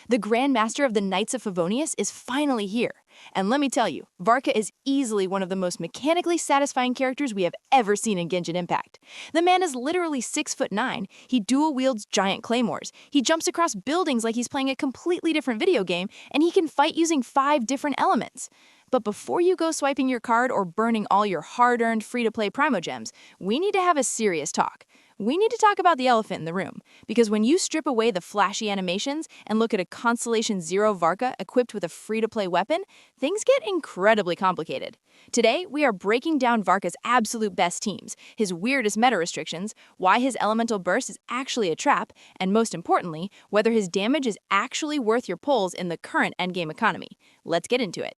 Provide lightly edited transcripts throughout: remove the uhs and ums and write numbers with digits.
The Grandmaster of the Knights of Favonius is finally here. And let me tell you, Varka is easily one of the most mechanically satisfying characters we have ever seen in Genshin Impact. The man is literally 6'9", he dual-wields giant claymores, he jumps across buildings like he's playing a completely different video game, and he can fight using 5 different elements. But before you go swiping your card or burning all your hard-earned free-to-play Primogems, we need to have a serious talk. We need to talk about the elephant in the room, because when you strip away the flashy animations and look at a Constellation C0 Varka equipped with a free-to-play weapon, things get incredibly complicated. Today, we are breaking down Varka's absolute best teams, his weirdest meta restrictions, why his elemental burst is actually a trap, and most importantly, whether his damage is actually worth your pulls in the current endgame economy. Let's get into it.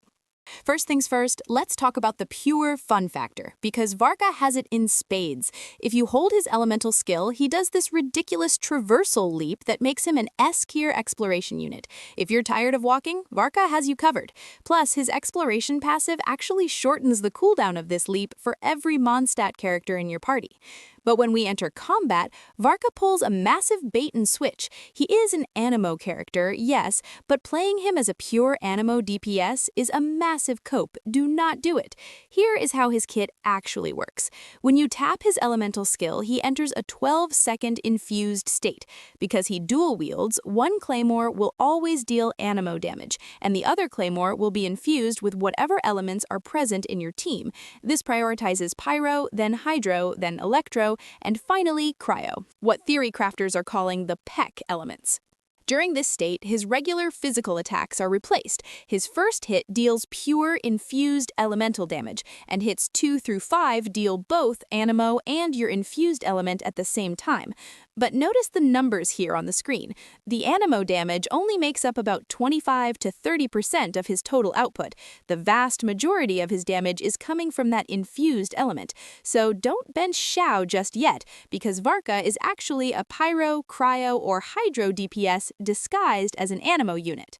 First things first, let's talk about the pure fun factor, because Varka has it in spades. If you hold his elemental skill, he does this ridiculous traversal leap that makes him an S-tier exploration unit. If you're tired of walking, Varka has you covered. Plus, his exploration passive actually shortens the cooldown of this leap for every Mondstadt character in your party. But when we enter combat, Varka pulls a massive bait and switch. He is an Anemo character, yes, but playing him as a pure Anemo DPS is a massive cope. Do not do it. Here is how his kit actually works. When you tap his elemental skill, he enters a 12-second infused state. Because he dual wields, one claymore will always deal Anemo damage, and the other claymore will be infused with whatever elements are present in your team. This prioritizes Pyro, then Hydro, then Electro, and finally, Cryo, what theory crafters are calling the Peck elements. During this state, his regular physical attacks are replaced. His first hit deals pure infused elemental damage, and hits 2 through 5 deal both Anemo and your infused element at the same time. But notice the numbers here on the screen. The Anemo damage only makes up about 25 to 30% of his total output. The vast majority of his damage is coming from that infused element. So don't bench Xiao just yet, because Varka is actually a Pyro, Cryo, or Hydro DPS disguised as an Anemo unit.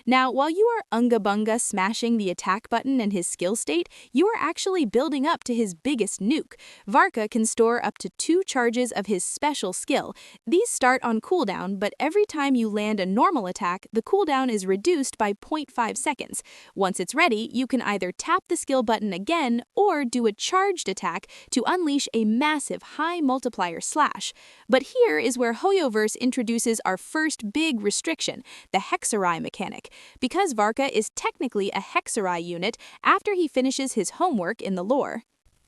Now, while you are unga-bunga smashing the attack button in his skill state, you are actually building up to his biggest nuke. Varka can store up to 2 charges of his special skill. These start on cooldown, but every time you land a normal attack, the cooldown is reduced by 0.5 seconds. Once it's ready, you can either tap the skill button again or do a charged attack to unleash a massive high multiplier slash. But here is where Hoyoverse introduces our first big restriction, the Hexarai mechanic. Because Varka is technically a Hexarai unit after he finishes his homework in the lore.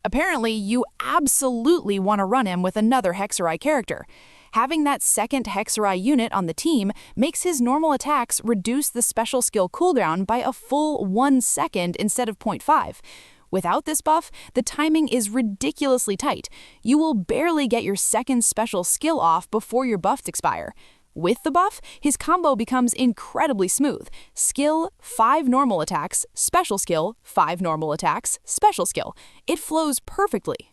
Apparently, you absolutely want to run him with another Hexarai character. Having that second Hexarai unit on the team makes his normal attacks reduce the special skill cooldown by a full 1 second instead of 0.5. Without this buff, the timing is ridiculously tight. You will barely get your second special skill off before your buffs expire. With the buff, his combo becomes incredibly smooth. Skill, 5 normal attacks, special skill, 5 normal attacks, special skill. It flows perfectly.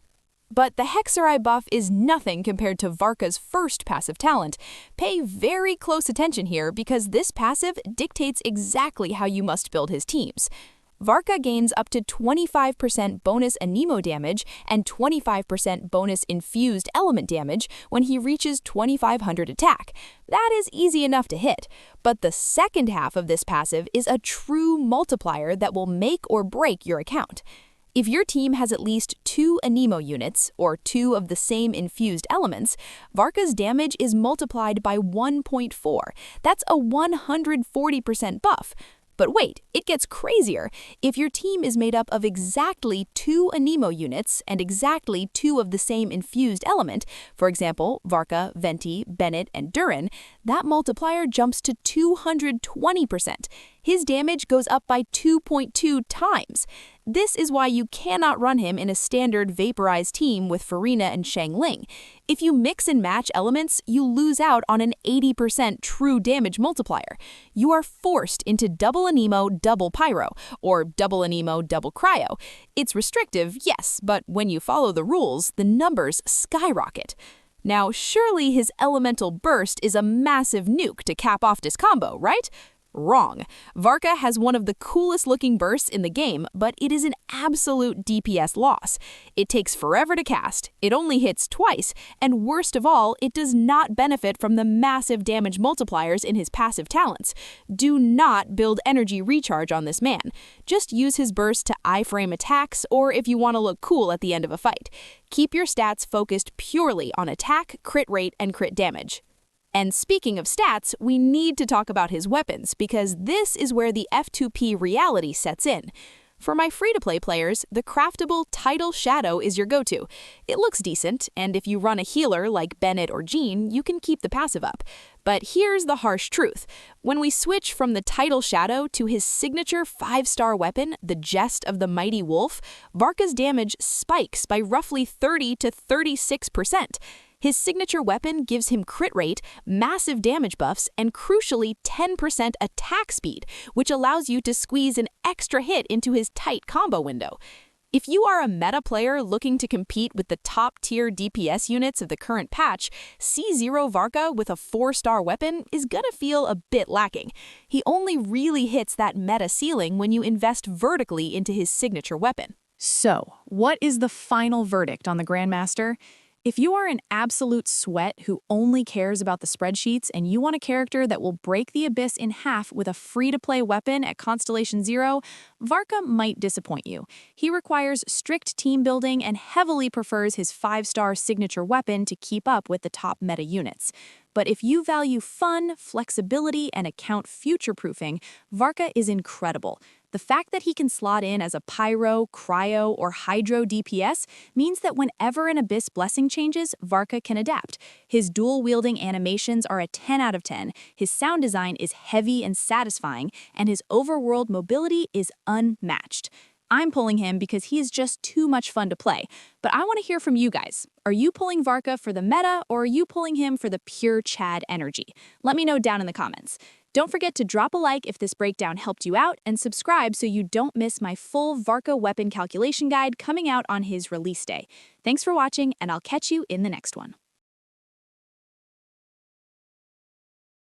But the Hexarai buff is nothing compared to Varka's first passive talent. Pay very close attention here because this passive dictates exactly how you must build his teams. Varka gains up to 25% bonus Anemo damage and 25% bonus infused element damage when he reaches 2500 attack. That is easy enough to hit, but the second half of this passive is a true multiplier that will make or break your account. If your team has at least 2 Anemo units, or 2 of the same infused elements, Varka's damage is multiplied by 1.4. That's a 140% buff. But wait, it gets crazier. If your team is made up of exactly 2 Anemo units and exactly 2 of the same infused element, for example, Varka, Venti, Bennett, and Durin, that multiplier jumps to 220%. His damage goes up by 2.2 times. This is why you cannot run him in a standard vaporized team with Farina and Xiangling. If you mix and match elements, you lose out on an 80% true damage multiplier. You are forced into double Anemo, double Pyro, or double Anemo, double Cryo. It's restrictive, yes, but when you follow the rules, the numbers skyrocket. Now, surely his elemental burst is a massive nuke to cap off this combo, right? Wrong. Varka has one of the coolest looking bursts in the game, but it is an absolute DPS loss. It takes forever to cast, it only hits twice, and worst of all, it does not benefit from the massive damage multipliers in his passive talents. Do not build energy recharge on this man. Just use his burst to iframe attacks, or if you want to look cool at the end of a fight. Keep your stats focused purely on attack, crit rate, and crit damage. And speaking of stats, we need to talk about his weapons, because this is where the F2P reality sets in. For my free-to-play players, the craftable Tidal Shadow is your go-to. It looks decent, and if you run a healer like Bennett or Jean, you can keep the passive up. But here's the harsh truth. When we switch from the Tidal Shadow to his signature 5-star weapon, the Jest of the Mighty Wolf, Varka's damage spikes by roughly 30 to 36%. His signature weapon gives him crit rate, massive damage buffs, and crucially 10% attack speed, which allows you to squeeze an extra hit into his tight combo window. If you are a meta player looking to compete with the top-tier DPS units of the current patch, C0 Varka with a 4-star weapon is gonna feel a bit lacking. He only really hits that meta ceiling when you invest vertically into his signature weapon. So, what is the final verdict on the Grandmaster? If you are an absolute sweat who only cares about the spreadsheets and you want a character that will break the abyss in half with a free-to-play weapon at Constellation 0, Varka might disappoint you. He requires strict team building and heavily prefers his 5-star signature weapon to keep up with the top meta units. But if you value fun, flexibility, and account future-proofing, Varka is incredible. The fact that he can slot in as a Pyro, Cryo, or Hydro DPS means that whenever an Abyss Blessing changes, Varka can adapt. His dual-wielding animations are a 10 out of 10, his sound design is heavy and satisfying, and his overworld mobility is unmatched. I'm pulling him because he is just too much fun to play, but I want to hear from you guys. Are you pulling Varka for the meta, or are you pulling him for the pure Chad energy? Let me know down in the comments. Don't forget to drop a like if this breakdown helped you out, and subscribe so you don't miss my full Varka weapon calculation guide coming out on his release day. Thanks for watching, and I'll catch you in the next one.